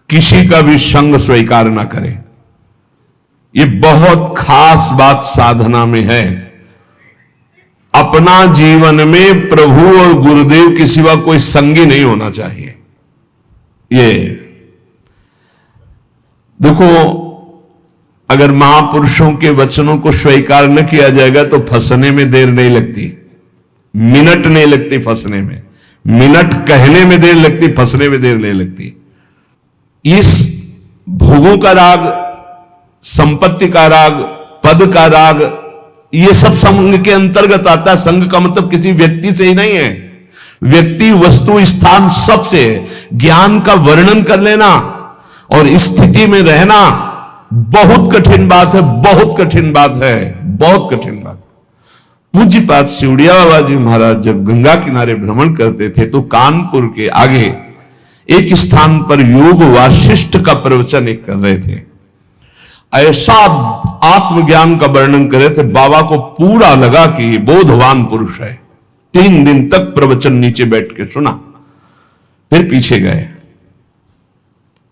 किसी का भी संग स्वीकार ना करे। ये बहुत खास बात साधना में है। अपना जीवन में प्रभु और गुरुदेव के सिवा कोई संगी नहीं होना चाहिए। ये देखो, अगर महापुरुषों के वचनों को स्वीकार न किया जाएगा तो फंसने में देर नहीं लगती, मिनट नहीं लगती फंसने में। मिनट कहने में देर लगती, फंसने में देर नहीं लगती। इस भोगों का राग, संपत्ति का राग, पद का राग, ये सब संग के अंतर्गत आता है। संग का मतलब किसी व्यक्ति से ही नहीं है, व्यक्ति, वस्तु, स्थान सबसे। ज्ञान का वर्णन कर लेना और स्थिति में रहना बहुत कठिन बात है, बहुत कठिन बात है, बहुत कठिन बात। पूज्यपाद सिवड़िया बाबा जी महाराज जब गंगा किनारे भ्रमण करते थे तो कानपुर के आगे एक स्थान पर योग वासिष्ठ का प्रवचन एक कर रहे थे। ऐसा आत्मज्ञान का वर्णन कर रहे थे, बाबा को पूरा लगा कि ये बोधवान पुरुष है। 3 दिन तक प्रवचन नीचे बैठ के सुना, फिर पीछे गए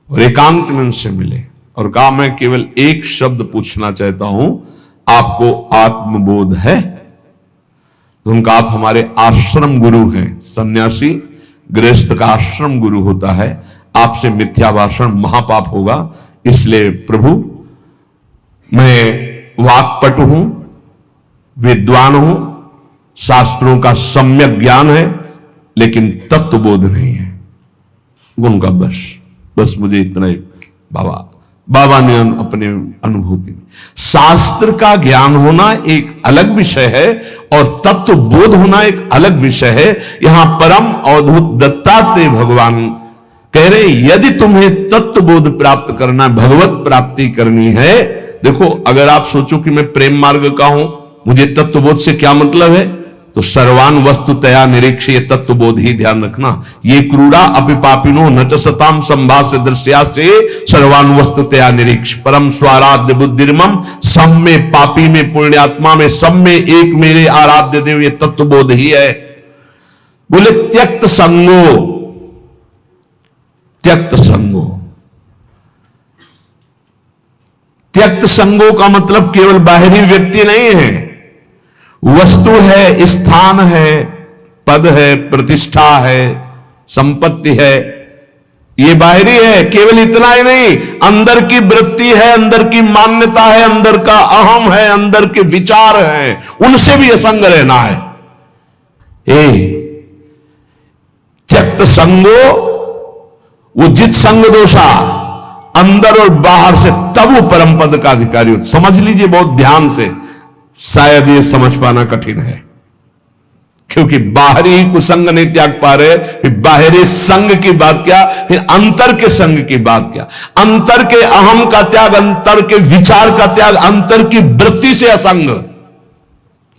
और एकांत में उनसे मिले और कहा, मैं केवल एक शब्द पूछना चाहता हूं, आपको आत्मबोध है? तो उनका, आप हमारे आश्रम गुरु हैं। सन्यासी गृहस्थ का आश्रम गुरु होता है, आपसे मिथ्या भाषण महापाप होगा, इसलिए प्रभु मैं वाक्पटु हूं, विद्वान हूं, शास्त्रों का सम्यक ज्ञान है, लेकिन तत्वबोध नहीं है। उनका बस मुझे इतना ही। बाबा ने अपने अनुभूति में, शास्त्र का ज्ञान होना एक अलग विषय है और तत्व बोध होना एक अलग विषय है। यहां परम अवधूत दत्तात्रेय भगवान कह रहे, यदि तुम्हें तत्व बोध प्राप्त करना, भगवत प्राप्ति करनी है, देखो, अगर आप सोचो कि मैं प्रेम मार्ग का हूं, मुझे तत्वबोध से क्या मतलब है, तो सर्वान वस्तुतया निरीक्ष, ये तत्वबोध ही ध्यान रखना। ये क्रूरा अपिपापिनो न च सताम संभाष्य दृश्यासे सर्वान वस्तुतया निरीक्ष। परम स्वाराध्य बुद्धिर्मम, सब में, पापी में, पुण्यात्मा में, सब में एक मेरे आराध्य देव, ये तत्वबोध ही है। बोले त्यक्त संगो, त्यक्त संगो। त्यक्त संगो का मतलब केवल बाहरी व्यक्ति नहीं है, वस्तु है, स्थान है, पद है, प्रतिष्ठा है, संपत्ति है, ये बाहरी है। केवल इतना ही नहीं, अंदर की वृत्ति है, अंदर की मान्यता है, अंदर का अहम है, अंदर के विचार हैं, उनसे भी असंग रहना है। त्यक्त संगो, वो जित संग दोषा, अंदर और बाहर से, तब वो परम पद का अधिकारी होता। समझ लीजिए बहुत ध्यान से, शायद ये समझ पाना कठिन है, क्योंकि बाहरी ही कुसंग नहीं त्याग पा रहे, फिर बाहरी संग की बात क्या, फिर अंतर के संग की बात क्या। अंतर के अहम का त्याग, अंतर के विचार का त्याग, अंतर की वृत्ति से असंग,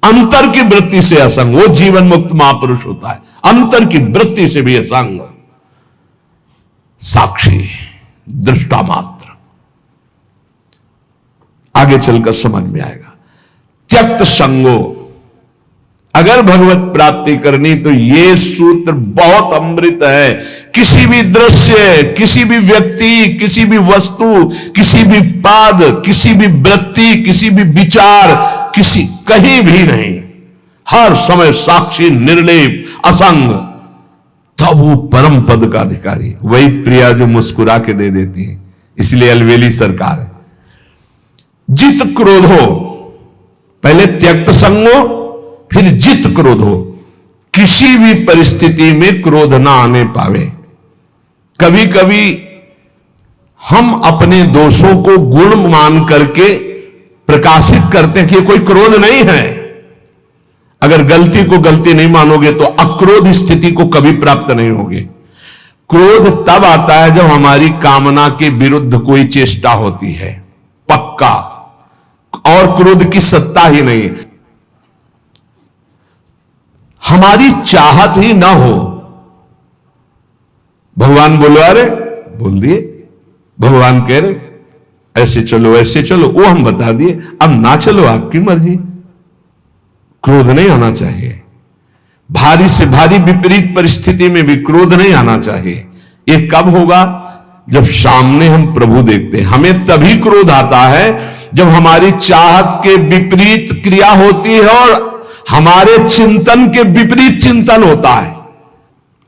अंतर की वृत्ति से असंग, वो जीवन मुक्त महापुरुष होता है। अंतर की वृत्ति से भी असंग, साक्षी, दृष्टा मात्र। आगे चलकर समझ में आएगा। त्यक्त संगो, अगर भगवत प्राप्ति करनी तो ये सूत्र बहुत अमृत है। किसी भी दृश्य, किसी भी व्यक्ति, किसी भी वस्तु, किसी भी पाद, किसी भी वृत्ति, किसी भी विचार, कहीं भी नहीं, हर समय साक्षी, निर्लेप, असंग, तब वो परम पद का अधिकारी। वही प्रिया जो मुस्कुरा के दे देती है, इसलिए अलवेली सरकार है। जित क्रोधो, पहले त्यक्त संगो, फिर जित क्रोधो। किसी भी परिस्थिति में क्रोध ना आने पावे। कभी कभी हम अपने दोषों को गुण मान करके प्रकाशित करते हैं कि कोई क्रोध नहीं है। अगर गलती को गलती नहीं मानोगे तो अक्रोध स्थिति को कभी प्राप्त नहीं होगी। क्रोध तब आता है जब हमारी कामना के विरुद्ध कोई चेष्टा होती है, पक्का, और क्रोध की सत्ता ही नहीं, हमारी चाहत ही ना हो। भगवान बोलो, अरे बोल दिए, भगवान कह रहे ऐसे चलो, ऐसे चलो, वो हम बता दिए, अब ना चलो, आपकी मर्जी। क्रोध नहीं आना चाहिए। भारी से भारी विपरीत परिस्थिति में भी क्रोध नहीं आना चाहिए। ये कब होगा? जब सामने हम प्रभु देखते हैं। हमें तभी क्रोध आता है जब हमारी चाहत के विपरीत क्रिया होती है और हमारे चिंतन के विपरीत चिंतन होता है।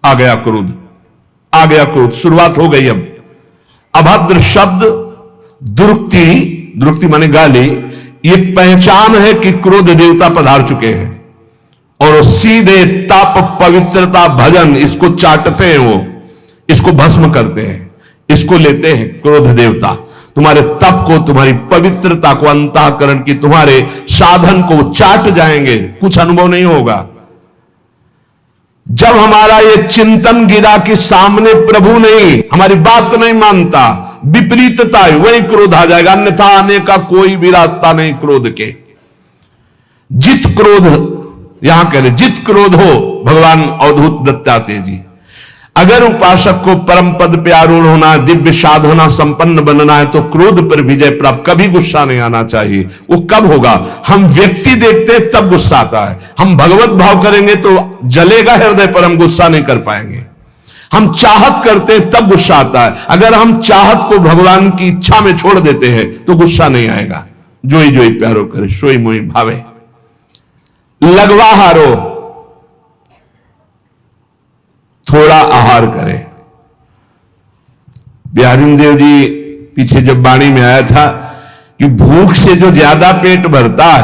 आ गया क्रोध, आ गया क्रोध, शुरुआत हो गई। अब अभद्र शब्द, दुरुक्ति, दुरुक्ति माने गाली, ये पहचान है कि क्रोध देवता पधार चुके हैं। और सीधे तप, पवित्रता, भजन, इसको चाटते हैं, वो इसको भस्म करते हैं, इसको लेते हैं क्रोध देवता। तुम्हारे तप को, तुम्हारी पवित्रता को, अंतःकरण की तुम्हारे साधन को चाट जाएंगे, कुछ अनुभव नहीं होगा। जब हमारा ये चिंतन गिरा कि सामने प्रभु नहीं, हमारी बात नहीं मानता, विपरीतता है, वही क्रोध आ जाएगा। अन्यथा आने का कोई भी रास्ता नहीं क्रोध के। जित क्रोध, यहां कह रहे जित क्रोध हो, भगवान अवधूत दत्तात्रेय जी। अगर उपासक को परम पद पे आरूढ़ होना, दिव्य साधना संपन्न बनना है तो क्रोध पर विजय प्राप्त, कभी गुस्सा नहीं आना चाहिए। वो कब होगा? हम व्यक्ति देखते हैं तब गुस्सा आता है। हम भगवत भाव करेंगे तो जलेगा हृदय पर, हम गुस्सा नहीं कर पाएंगे। हम चाहत करते हैं तब गुस्सा आता है। अगर हम चाहत को भगवान की इच्छा में छोड़ देते हैं तो गुस्सा नहीं आएगा। जोई जोई प्यारो करे, सोई मोई भावे। लगवा हारो, थोड़ा आहार करें। बिहारी देव जी पीछे जब वाणी में आया था कि भूख से जो ज्यादा पेट भरता है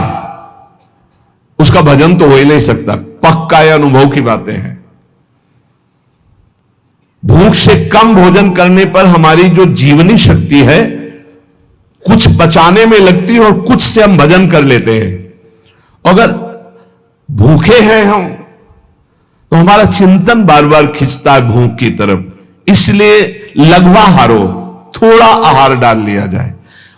उसका भजन तो हो ही नहीं सकता। पक्का यह अनुभव की बातें हैं। भूख से कम भोजन करने पर हमारी जो जीवनी शक्ति है कुछ पचाने में लगती है और कुछ से हम भजन कर लेते हैं। अगर भूखे हैं हम तो हमारा चिंतन बार बार खिंचता है भूख की तरफ। इसलिए लघवा हारो, थोड़ा आहार डाल लिया जाए।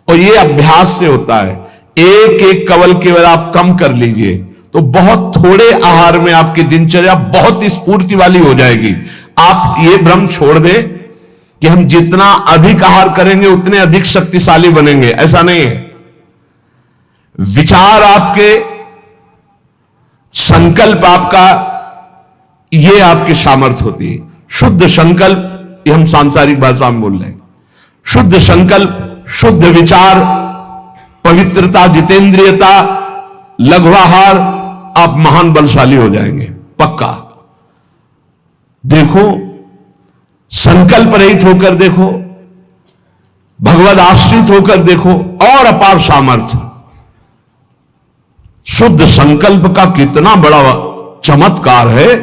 और यह अभ्यास से होता है। एक एक कवल केवल आप कम कर लीजिए तो बहुत थोड़े आहार में आपकी दिनचर्या बहुत स्फूर्ति वाली हो जाएगी। आप ये भ्रम छोड़ दें कि हम जितना अधिक आहार करेंगे उतने अधिक शक्तिशाली बनेंगे, ऐसा नहीं है। विचार आपके, संकल्प आपका, ये आपकी सामर्थ्य होती है। शुद्ध संकल्प, ये हम सांसारिक भाषा में बोल रहे हैं। शुद्ध संकल्प, शुद्ध विचार, पवित्रता, जितेंद्रियता, लघुआहार, आप महान बलशाली हो जाएंगे पक्का। देखो, संकल्प रहित होकर देखो, भगवद आश्रित होकर देखो, और अपार सामर्थ्य। शुद्ध संकल्प का कितना बड़ा चमत्कार है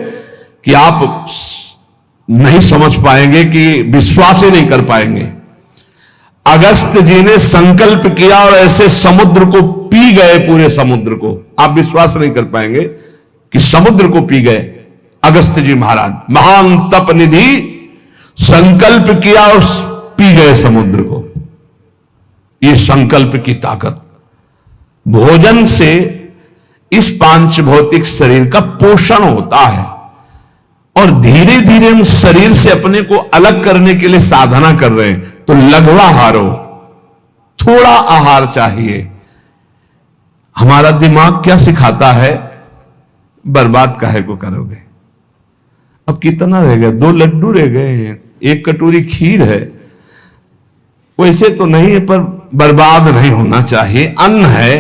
कि आप नहीं समझ पाएंगे, कि विश्वास ही नहीं कर पाएंगे। अगस्त जी ने संकल्प किया और ऐसे समुद्र को पी गए, पूरे समुद्र को। आप विश्वास नहीं कर पाएंगे कि समुद्र को पी गए अगस्त जी महाराज। महान तप निधि, संकल्प किया और पी गए समुद्र को। यह संकल्प की ताकत। भोजन से इस पांच भौतिक शरीर का पोषण होता है और धीरे धीरे हम शरीर से अपने को अलग करने के लिए साधना कर रहे हैं। तो लघवा हारो, थोड़ा आहार चाहिए। हमारा दिमाग क्या सिखाता है? बर्बाद काहे को करोगे? अब कितना रह गया? 2 लड्डू रह गए हैं, 1 कटोरी खीर है। वैसे तो नहीं है पर बर्बाद नहीं होना चाहिए। अन्न है,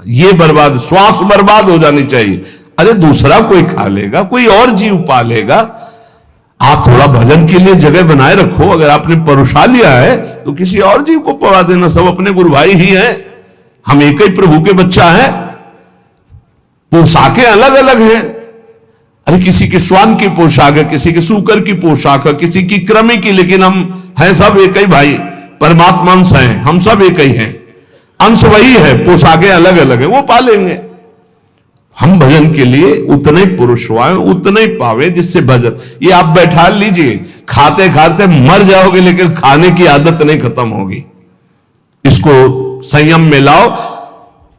ये बर्बाद, श्वास बर्बाद हो जानी चाहिए। अरे दूसरा कोई खा लेगा, कोई और जीव पा लेगा। आप थोड़ा भजन के लिए जगह बनाए रखो। अगर आपने परुषा लिया है तो किसी और जीव को पवा देना। सब अपने गुरु भाई ही हैं, हम एक ही प्रभु के बच्चा हैं। पोशाकें अलग अलग हैं। अरे किसी के स्वान की पोशाक है, किसी के सूकर की पोशाक है, किसी की कृमि की, लेकिन हम हैं सब एक ही भाई, परमात्मा अंश हैं, हम सब एक ही हैं। अंश वही है, पोशाकें अलग अलग है, वो पालेंगे। हम भजन के लिए उतने पुरुष हुए, उतने पावे जिससे भजन। ये आप बैठा लीजिए, खाते खाते मर जाओगे लेकिन खाने की आदत नहीं खत्म होगी। इसको संयम में लाओ।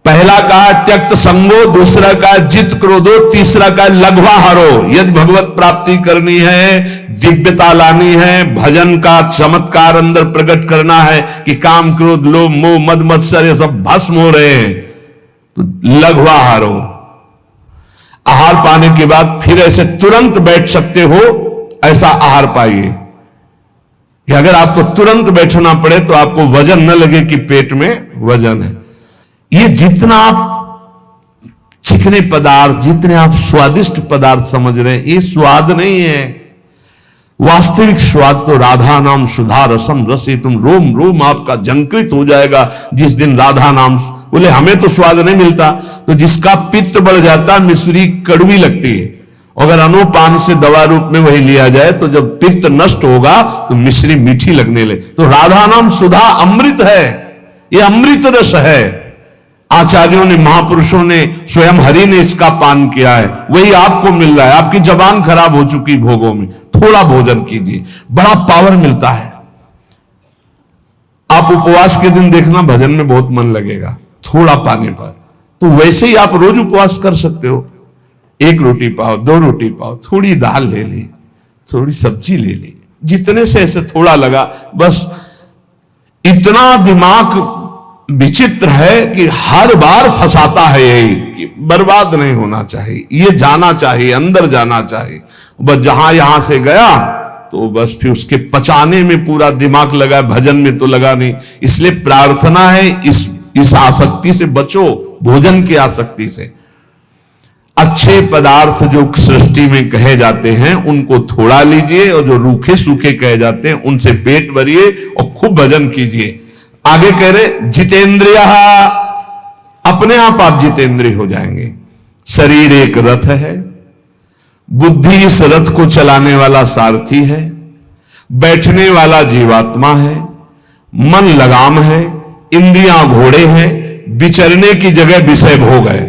पहला कहा त्यक्त संगो, दूसरा कहा जित क्रोधो, तीसरा कहा लघवा हारो। यदि भगवत प्राप्ति करनी है, दिव्यता लानी है, भजन का चमत्कार अंदर प्रकट करना है कि काम क्रोध लोभ मोह मद मत्सर ये सब भस्म हो रहे हैं, तो लघवा हारो। आहार पाने के बाद फिर ऐसे तुरंत बैठ सकते हो, ऐसा आहार पाइए। कि अगर आपको तुरंत बैठना पड़े तो आपको वजन न लगे कि पेट में वजन है। ये जितना आप चिकने पदार्थ, जितने आप स्वादिष्ट पदार्थ समझ रहे हैं, ये स्वाद नहीं है। वास्तविक स्वाद तो राधा नाम सुधा रसम रसी, तुम रोम रोम आपका जंकृत हो जाएगा जिस दिन राधा नाम। बोले हमें तो स्वाद नहीं मिलता, तो जिसका पित्त बढ़ जाता मिश्री कड़वी लगती है, अगर अनुपान से दवा रूप में वही लिया जाए तो जब पित्त नष्ट होगा तो मिश्री मीठी लगने लगे। तो राधा नाम सुधा अमृत है, ये अमृत रस है। आचार्यों ने, महापुरुषों ने, स्वयं हरि ने इसका पान किया है, वही आपको मिल रहा है। आपकी जबान खराब हो चुकी भोगों में, थोड़ा भोजन कीजिए, बड़ा पावर मिलता है। आप उपवास के दिन देखना भजन में बहुत मन लगेगा थोड़ा पाने पर। तो वैसे ही आप रोज उपवास कर सकते हो, एक रोटी पाओ, दो रोटी पाओ, थोड़ी दाल ले ली, थोड़ी सब्जी ले ली, जितने से ऐसे थोड़ा लगा बस। इतना दिमाग विचित्र है कि हर बार फंसाता है यही कि बर्बाद नहीं होना चाहिए, ये जाना चाहिए, अंदर जाना चाहिए। बस जहां यहां से गया तो बस फिर उसके पचाने में पूरा दिमाग लगा, भजन में तो लगा नहीं। इसलिए प्रार्थना है इस आसक्ति से बचो, भोजन की आसक्ति से। अच्छे पदार्थ जो सृष्टि में कहे जाते हैं उनको थोड़ा लीजिए, और जो रूखे सूखे कहे जाते हैं उनसे पेट भरिए और खूब भजन कीजिए। आगे कह रहे जितेंद्रिय, अपने आप जितेंद्रिय हो जाएंगे। शरीर एक रथ है, बुद्धि इस रथ को चलाने वाला सारथी है, बैठने वाला जीवात्मा है, मन लगाम है, इंद्रियां घोड़े हैं, विचरने की जगह विषय भोग है।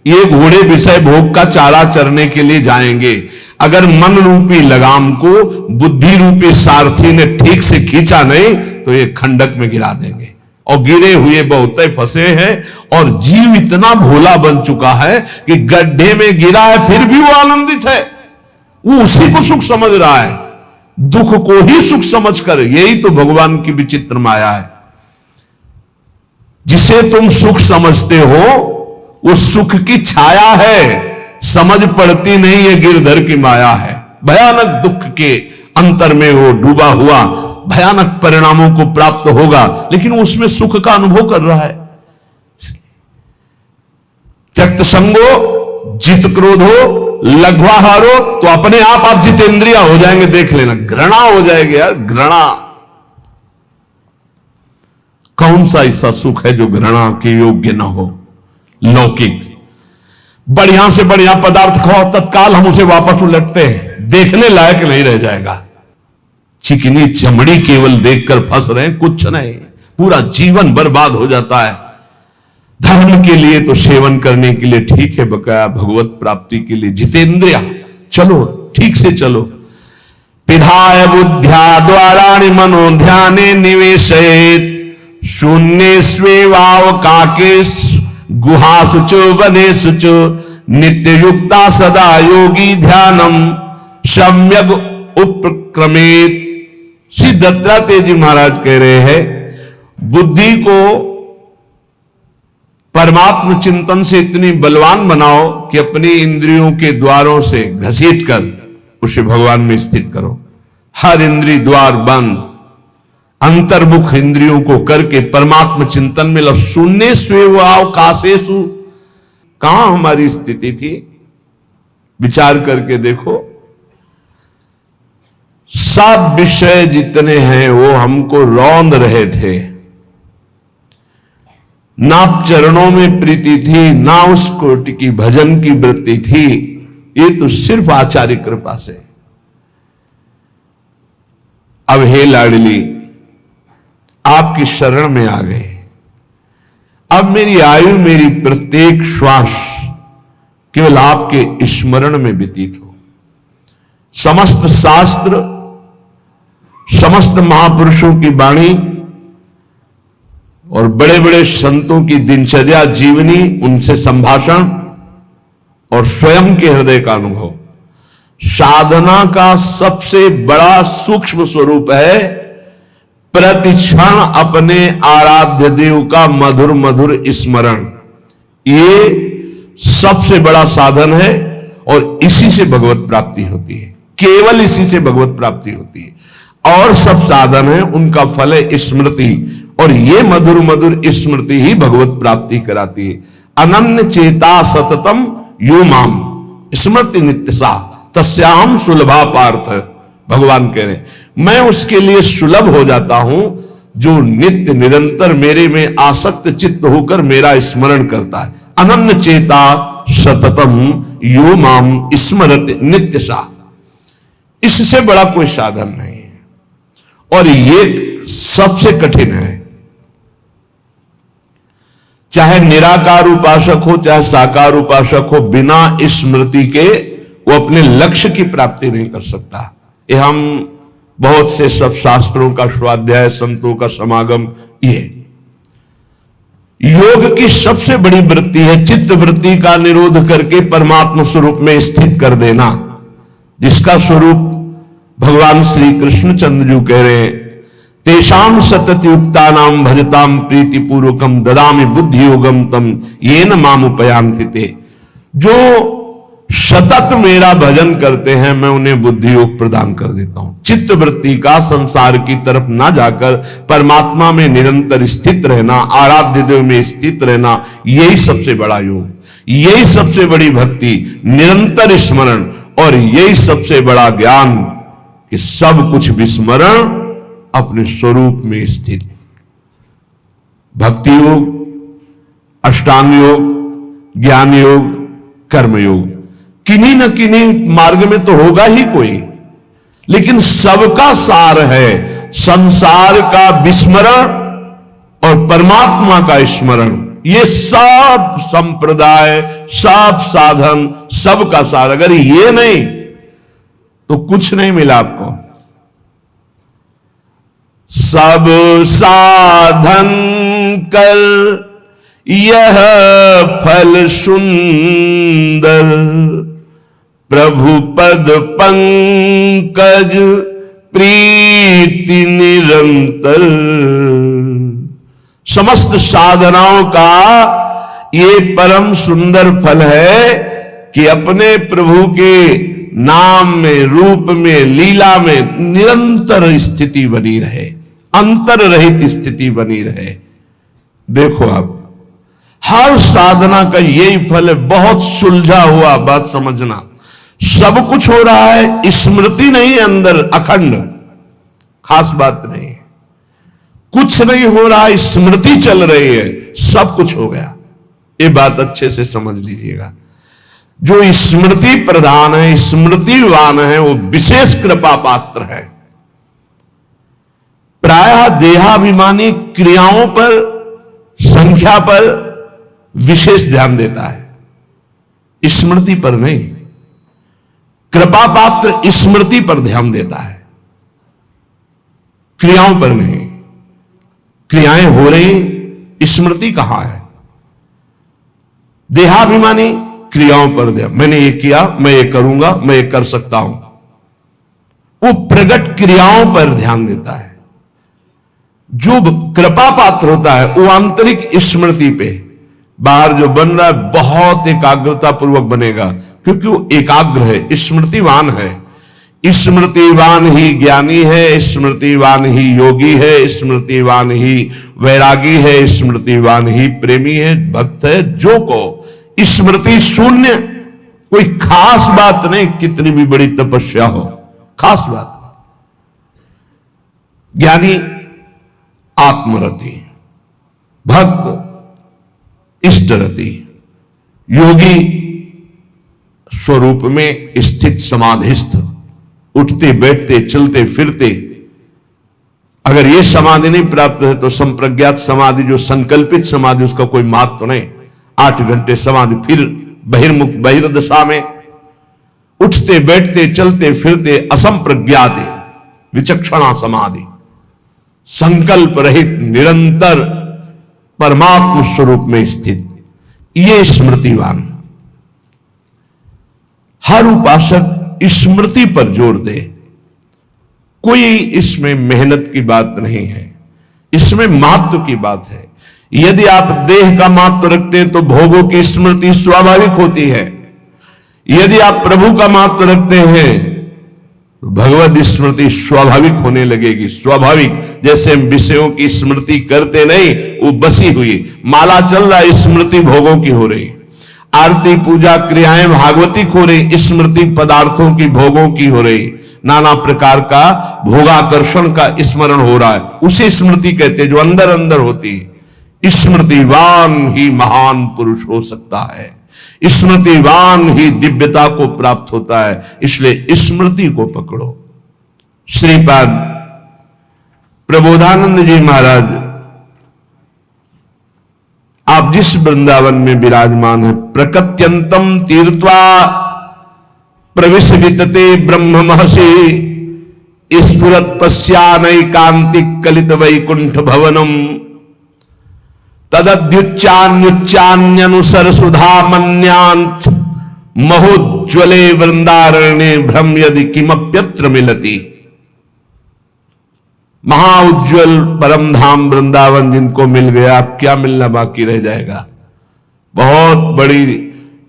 ये घोड़े विषय भोग का चारा चरने के लिए जाएंगे। अगर मन रूपी लगाम को बुद्धि रूपी सारथी ने ठीक से खींचा नहीं तो ये खंडक में गिरा देंगे। और गिरे हुए बहुत फंसे हैं, और जीव इतना भोला बन चुका है कि गड्ढे में गिरा है फिर भी वो आनंदित है, वो उसी को सुख समझ रहा है, दुख को ही सुख समझकर। यही तो भगवान की विचित्र माया है। जिसे तुम सुख समझते हो वो सुख की छाया है, समझ पड़ती नहीं, ये गिरधर की माया है। भयानक दुख के अंतर में वो डूबा हुआ भयानक परिणामों को प्राप्त होगा, लेकिन उसमें सुख का अनुभव कर रहा है। त्यक्त संगो जित क्रोधो लघ्वाहारो, तो अपने आप जितेंद्रिय हो जाएंगे। देख लेना, घृणा हो जाएगी यार, घृणा। कौन सा ऐसा सुख है जो घृणा के योग्य ना हो? लौकिक बढ़िया से बढ़िया पदार्थ खाओ, तत्काल हम उसे वापस उलटते हैं, देखने लायक नहीं रह जाएगा। चिकनी चमड़ी केवल देखकर फंस रहे हैं, कुछ नहीं, पूरा जीवन बर्बाद हो जाता है। धर्म के लिए तो सेवन करने के लिए ठीक है, बकाया भगवत प्राप्ति के लिए जितेंद्रिय चलो, ठीक से चलो। पिधाय बुद्ध्या द्वाराणि मनो ध्याने निवेशयेत्, शून्य स्वेवावकाके गुहासुचो वनेसुचो, नित्य युक्ता सदा योगी ध्यानम सम्यक उपक्रमेत। श्री दत्तात्रेय जी महाराज कह रहे हैं, बुद्धि को परमात्म चिंतन से इतनी बलवान बनाओ कि अपनी इंद्रियों के द्वारों से घसीट कर उसे भगवान में स्थित करो। हर इंद्रिय द्वार बंद, अंतर्मुख इंद्रियों को करके परमात्म चिंतन में लग। शून्य स्वेवावकाशेषु, कहां हमारी स्थिति थी? विचार करके देखो। सब विषय जितने हैं वो हमको रौंद रहे थे, ना चरणों में प्रीति थी, ना उस कोटि की भजन की वृत्ति थी। ये तो सिर्फ आचार्य कृपा से। अब हे लाडली, आपकी शरण में आ गए। अब मेरी आयु, मेरी प्रत्येक श्वास केवल आपके स्मरण में व्यतीत हो। समस्त शास्त्र, समस्त महापुरुषों की वाणी और बड़े बड़े संतों की दिनचर्या जीवनी, उनसे संभाषण और स्वयं के हृदय का अनुभव साधना का सबसे बड़ा सूक्ष्म स्वरूप है। प्रतिक्षण अपने आराध्य देव का मधुर मधुर स्मरण, ये सबसे बड़ा साधन है, और इसी से भगवत प्राप्ति होती है। केवल इसी से भगवत प्राप्ति होती है। और सब साधन है उनका फल है स्मृति, और ये मधुर मधुर स्मृति ही भगवत प्राप्ति कराती है। अनन्य चेता सततम यो माम स्मृति नित्यसा तस्याहम सुलभा पार्थ। भगवान कह रहे मैं उसके लिए सुलभ हो जाता हूं जो नित्य निरंतर मेरे में आसक्त चित्त होकर मेरा स्मरण करता है। अनन्य चेता सततम यो माम स्मरति नित्यसा, इससे बड़ा कोई साधन नहीं है, और ये सबसे कठिन है। चाहे निराकार उपासक हो चाहे साकार उपासक हो, बिना स्मृति के वो अपने लक्ष्य की प्राप्ति नहीं कर सकता। ये हम बहुत से सब शास्त्रों का स्वाध्याय, संतों का समागम, ये योग की सबसे बड़ी वृत्ति है चित्त वृत्ति का निरोध करके परमात्मा स्वरूप में स्थित कर देना, जिसका स्वरूप भगवान श्री कृष्णचंद्र जी कह रहे हैं, तेषाम सतत युक्ता नाम भजताम प्रीति पूर्वकम ददामि बुद्धि योगम तम येन माम उपयांति ते। जो सतत मेरा भजन करते हैं मैं उन्हें बुद्धि योग प्रदान कर देता हूं। चित्त वृत्ति का संसार की तरफ ना जाकर परमात्मा में निरंतर स्थित रहना, आराध्य देव में स्थित रहना, यही सबसे बड़ा योग, यही सबसे बड़ी भक्ति, निरंतर स्मरण, और यही सबसे बड़ा ज्ञान कि सब कुछ विस्मरण अपने स्वरूप में स्थित। भक्ति योग, अष्टांग योग, ज्ञान योग, कर्म योग, किन्हीं न किन्हीं मार्ग में तो होगा ही कोई, लेकिन सबका सार है संसार का विस्मरण और परमात्मा का स्मरण। ये सब संप्रदाय, सब साधन, सबका सार, अगर ये नहीं तो कुछ नहीं मिला आपको। सब साधन कर यह फल सुंदर, प्रभु पद पंकज प्रीति निरंतर। समस्त साधनाओं का ये परम सुंदर फल है कि अपने प्रभु के नाम में, रूप में, लीला में निरंतर स्थिति बनी रहे, अंतर रहित स्थिति बनी रहे। देखो आप हर साधना का यही फल है। बहुत सुलझा हुआ बात समझना, सब कुछ हो रहा है, स्मृति नहीं है अंदर अखंड, खास बात नहीं, कुछ नहीं हो रहा, स्मृति चल रही है, सब कुछ हो गया। ये बात अच्छे से समझ लीजिएगा। जो स्मृति प्रधान है, स्मृतिवान है, वो विशेष कृपा पात्र है। प्रायः देहाभिमानी क्रियाओं पर, संख्या पर विशेष ध्यान देता है, स्मृति पर नहीं। कृपा पात्र स्मृति पर ध्यान देता है, क्रियाओं पर नहीं। क्रियाएं हो रही, स्मृति कहां है? देहाभिमानी क्रियाओं पर ध्यान, मैंने ये किया, मैं ये करूंगा, मैं ये कर सकता हूं, वो प्रगट क्रियाओं पर ध्यान देता है। जो कृपा पात्र होता है वो आंतरिक स्मृति पे, बाहर जो बन रहा है बहुत एकाग्रता पूर्वक बनेगा, क्योंकि वो एकाग्र है, स्मृतिवान है। स्मृतिवान ही ज्ञानी है, स्मृतिवान ही योगी है, स्मृतिवान ही वैरागी है, स्मृतिवान ही प्रेमी है, भक्त है। जो को स्मृति शून्य, कोई खास बात नहीं, कितनी भी बड़ी तपस्या हो, खास बात। ज्ञानी आत्मरति, भक्त इष्टरति, योगी स्वरूप में स्थित समाधिस्थ, उठते बैठते चलते फिरते। अगर यह समाधि नहीं प्राप्त है तो संप्रज्ञात समाधि, जो संकल्पित समाधि, उसका कोई महत्व तो नहीं। 8 घंटे समाधि, फिर बहिर्मुख बहिर्दशा में उठते बैठते चलते फिरते असंप्रज्ञात विचक्षणा समाधि, संकल्प रहित निरंतर परमात्म स्वरूप में स्थित, ये स्मृतिवान। हर उपासक स्मृति पर जोर दे, कोई इसमें मेहनत की बात नहीं है, इसमें महत्व की बात है। यदि आप देह का महत्व रखते हैं तो भोगों की स्मृति स्वाभाविक होती है। यदि आप प्रभु का महत्व रखते हैं भगवत स्मृति स्वाभाविक होने लगेगी। स्वाभाविक, जैसे हम विषयों की स्मृति करते नहीं, वो बसी हुई माला चल रहा है, स्मृति भोगों की हो रही, आरती पूजा क्रियाएं भागवतिक हो रही, स्मृति पदार्थों की भोगों की हो रही, नाना प्रकार का भोगाकर्षण का स्मरण हो रहा है, उसे स्मृति कहते हैं जो अंदर अंदर होती है। स्मृतिवान ही महान पुरुष हो सकता है, स्मृतिवान ही दिव्यता को प्राप्त होता है, इसलिए स्मृति को पकड़ो। श्रीपाद प्रबोधानंद जी महाराज, आप जिस वृंदावन में विराजमान है, प्रकत्यंतम तीर्थवा प्रविश वितते ब्रह्म महर्षि स्फुरत पश्यानैकांतिक कलित वैकुंठ भवनम तदद्युच्चान्युच्चान्यनुसर सुधा मन्यांत महोज्वले वृंदारण्ये भ्रम यदि किमप्यत्र मिलति। महाउज्ज्वल परम धाम वृंदावन जिनको मिल गया, अब क्या मिलना बाकी रह जाएगा। बहुत बड़ी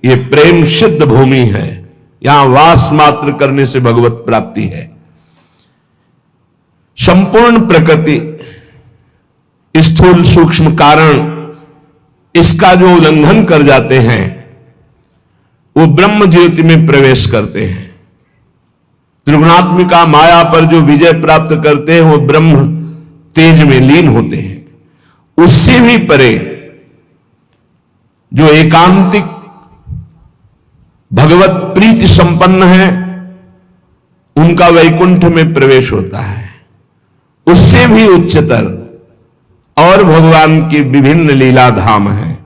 ये प्रेम सिद्ध भूमि है, यहां वास मात्र करने से भगवत प्राप्ति है। संपूर्ण प्रकृति स्थूल सूक्ष्म कारण इसका जो उल्लंघन कर जाते हैं वो ब्रह्म ज्योति में प्रवेश करते हैं। त्रिगुणात्मिका माया पर जो विजय प्राप्त करते हैं वो ब्रह्म तेज में लीन होते हैं। उससे भी परे जो एकांतिक भगवत प्रीति संपन्न है उनका वैकुंठ में प्रवेश होता है। उससे भी उच्चतर और भगवान की विभिन्न लीला धाम है,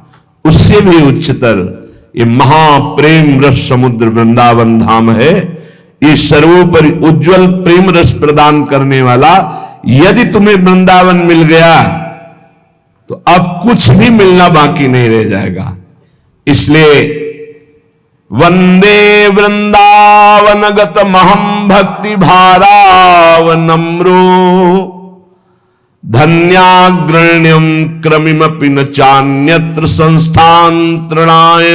उससे भी उच्चतर ये महाप्रेम रस समुद्र वृंदावन धाम है। ये सर्वोपरि उज्जवल प्रेम रस प्रदान करने वाला। यदि तुम्हें वृंदावन मिल गया तो अब कुछ भी मिलना बाकी नहीं रह जाएगा। इसलिए वंदे वृंदावनगत महम भक्ति भारावनम्रो धन्याग्रण्यम क्रमिमपि न चान्यत्र संस्थांतरणाय।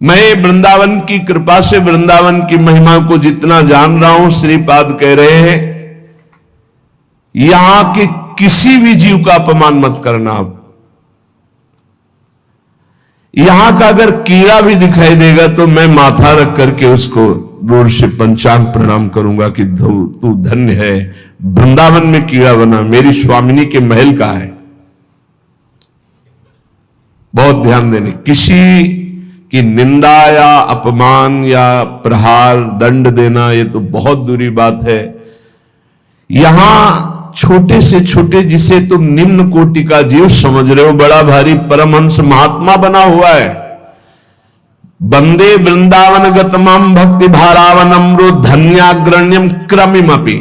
मैं वृंदावन की कृपा से वृंदावन की महिमा को जितना जान रहा हूं, श्रीपाद कह रहे हैं यहां के किसी भी जीव का अपमान मत करना। आप यहां का अगर कीड़ा भी दिखाई देगा तो मैं माथा रख करके उसको दूर से पंचांग प्रणाम करूंगा कि तू धन्य है, वृंदावन में कीड़ा बना, मेरी स्वामिनी के महल का है। बहुत ध्यान देने, किसी की निंदा या अपमान या प्रहार दंड देना ये तो बहुत दूरी बात है। यहां छोटे से छोटे जिसे तुम निम्न कोटि का जीव समझ रहे हो, बड़ा भारी परमहंस महात्मा बना हुआ है। वंदे वृंदावन गतमम भक्ति भारावनम्रो धन्याग्रण्यम क्रमिमपि।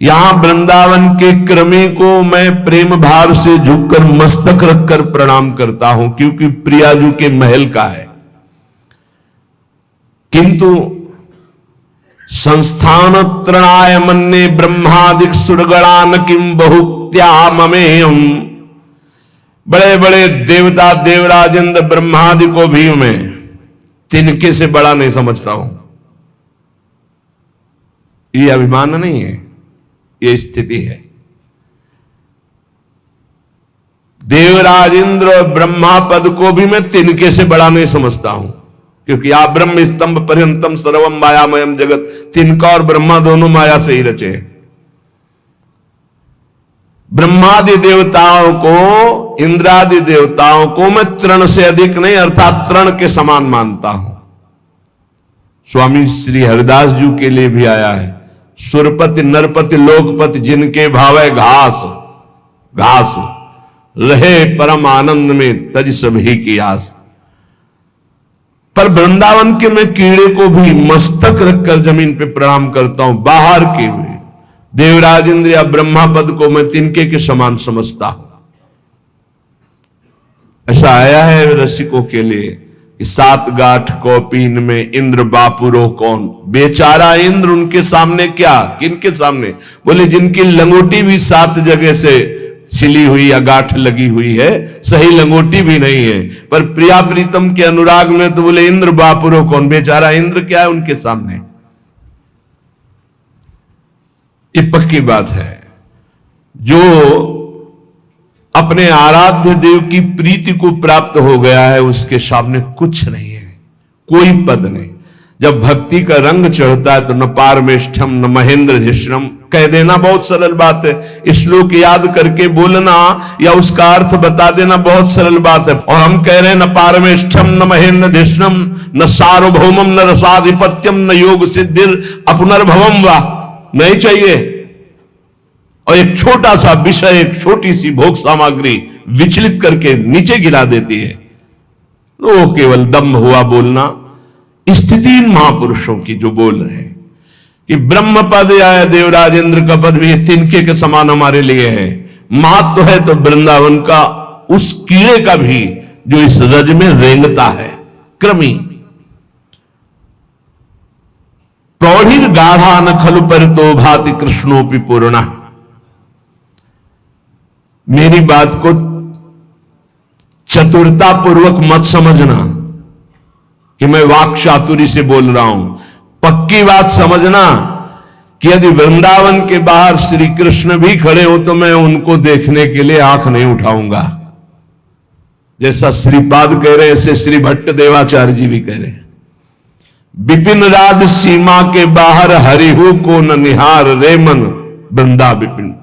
यहां वृंदावन के क्रमी को मैं प्रेम भाव से झुककर मस्तक रखकर प्रणाम करता हूं, क्योंकि प्रियाजू के महल का है। किंतु संस्थान त्रणाय मन्ने ब्रह्मादिक सुरगणान किम बहुत्या ममेयम। बड़े बड़े देवता देवराजेंद्र ब्रह्मादि को भी मैं तिनके से बड़ा नहीं समझता हूं। ये अभिमान नहीं है, ये स्थिति है। देवराजेंद्र और ब्रह्मा पद को भी मैं तिनके से बड़ा नहीं समझता हूं, क्योंकि आप ब्रह्म स्तंभ पर्यंतम सर्वम मायामयम जगत, तिनका और ब्रह्मा दोनों माया से ही रचे हैं। ब्रह्मादि देवताओं को, इंद्रादि देवताओं को मैं तृण से अधिक नहीं अर्थात तृण के समान मानता हूं। स्वामी श्री हरिदास जी के लिए भी आया है, सुरपति नरपति लोकपति जिनके भावे घास घास रहे परम आनंद में तज सभी की आस। पर वृंदावन के मैं कीड़े को भी मस्तक रखकर जमीन पे प्रणाम करता हूं। बाहर के भी देवराजेंद्र या ब्रह्मा पद को मैं तिनके के समान समझता हूं। ऐसा आया है रसिकों के लिए कि 7 गांठ कौपीन में इंद्र बापुरो कौन। बेचारा इंद्र उनके सामने क्या, किनके सामने? बोले जिनकी लंगोटी भी 7 जगह से सिली हुई या गांठ लगी हुई है, सही लंगोटी भी नहीं है, पर प्रिया प्रीतम के अनुराग में तो बोले इंद्र बापुरो कौन, बेचारा इंद्र क्या है उनके सामने। ये पक्की बात है। जो अपने आराध्य देव की प्रीति को प्राप्त हो गया है उसके सामने कुछ नहीं है, कोई पद नहीं। जब भक्ति का रंग चढ़ता है तो न पारमेष्ठम न महेंद्र धिष्णम कह देना बहुत सरल बात है, श्लोक याद करके बोलना या उसका अर्थ बता देना बहुत सरल बात है। और हम कह रहे हैं न पारमेष्ठम न महेंद्र धिष्णम न सार्वभौमम न रसाधिपत्यम न योग सिद्धिर अपनर्भवम वा, नहीं चाहिए। और एक छोटा सा विषय, एक छोटी सी भोग सामग्री विचलित करके नीचे गिरा देती है, तो वो केवल दम्भ हुआ बोलना। स्थिति इन महापुरुषों की जो बोल रहे हैं कि ब्रह्म पद या देवराजेंद्र का पद भी तिनके के समान हमारे लिए है, महत्व है तो वृंदावन का उस कीड़े का भी जो इस रज में रेंगता है। क्रमी प्रौढ़िर गाढ़ा न खलु परितो भाति कृष्णोपि पूर्णा। मेरी बात को चतुरता पूर्वक मत समझना कि मैं वाक चातुरी से बोल रहा हूं। पक्की बात समझना कि यदि वृंदावन के बाहर श्री कृष्ण भी खड़े हो तो मैं उनको देखने के लिए आंख नहीं उठाऊंगा। जैसा श्रीपाद कह रहे ऐसे श्री भट्ट देवाचार्य जी भी कह रहे हैं। विपिन राज सीमा के बाहर हरिहु को न निहार रे मन वृंदा विपिन।